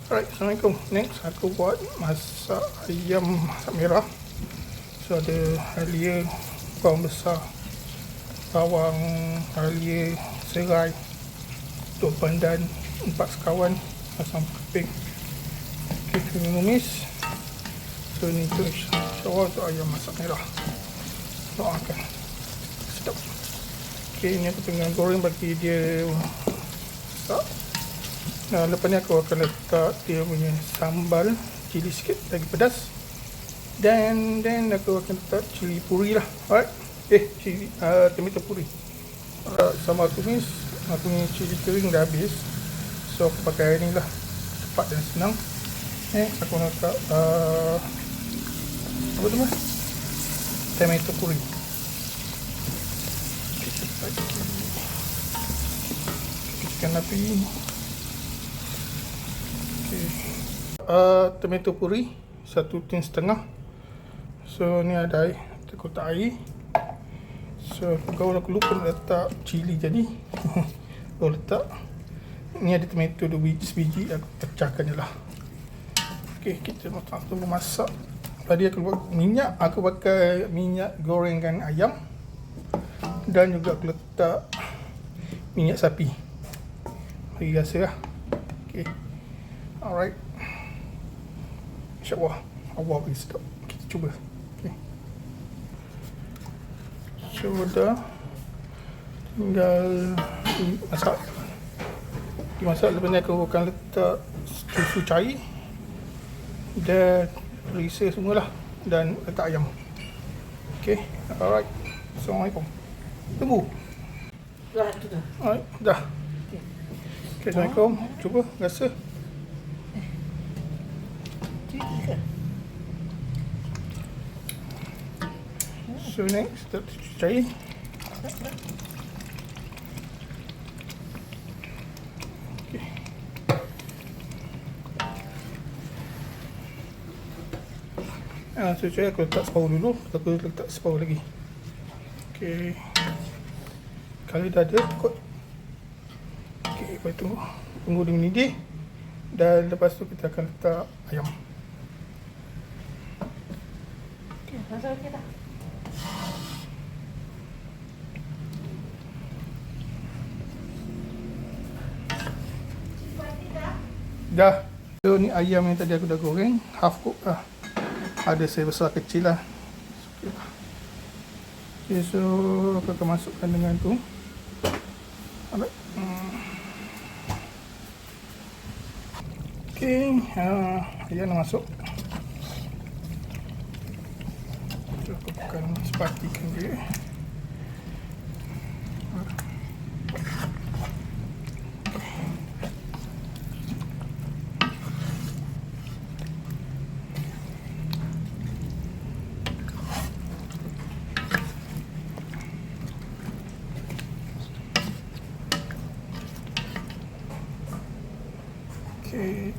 Alright, Assalamualaikum. Next, aku buat masak ayam masak merah. So, ada halia, bawang besar, bawang halia, serai, daun pandan, 4 sekawan, asam keping. Okay, kena tumis. So, ni tu insyaAllah untuk ayam masak merah. Doakan. Sedap. Okay, ni aku tengah goreng bagi dia masak. Nah, lepas ni aku akan letak dia punya sambal cili sikit lagi pedas. Dan aku akan letak cili puri lah. Alright. Cili tomato puri. Alright, sambal tumis. Aku punya cili kering dah habis. So aku pakai ni lah. Cepat dan senang. Aku nak letak apa tu mas? Tomato puri. Kecilkan api. Tomato puri 1 tin setengah. So ni ada air, aku letak air. So aku lupa nak letak cili jadi aku letak. Ni ada tomato 2 biji, aku pecahkan je lah. Ok, kita tunggu masak. Tadi aku buat minyak, aku pakai minyak gorengkan ayam. Dan juga aku letak minyak sapi. Bagi rasa lah. Ok, alright. InsyaAllah Allah bagi sedap. Kita cuba. Okay. So dah tinggal masak. Dimasak, lepas ni aku akan letak susu cair dan perisa semualah dan letak ayam. Okay, alright. Assalamualaikum. Tunggu. Dah tu dah. Alright, dah. Okay, Assalamualaikum. Cuba rasa. So next, kita cair. Okay. So cair aku letak separuh dulu, aku letak separuh lagi. Okay. Kalau dah ada, kot. Okay, lepas tu tunggu dia mendidih. Dan lepas tu kita akan letak ayam. Okay, rasa okey dah. Dah. So ni ayam yang tadi aku dah goreng, half cook lah. Ada sebesar kecil lah. Okay, so aku akan masukkan dengan tu. Alright. Okay, ayam dah masuk. So aku akan sepatikan dia. Okay.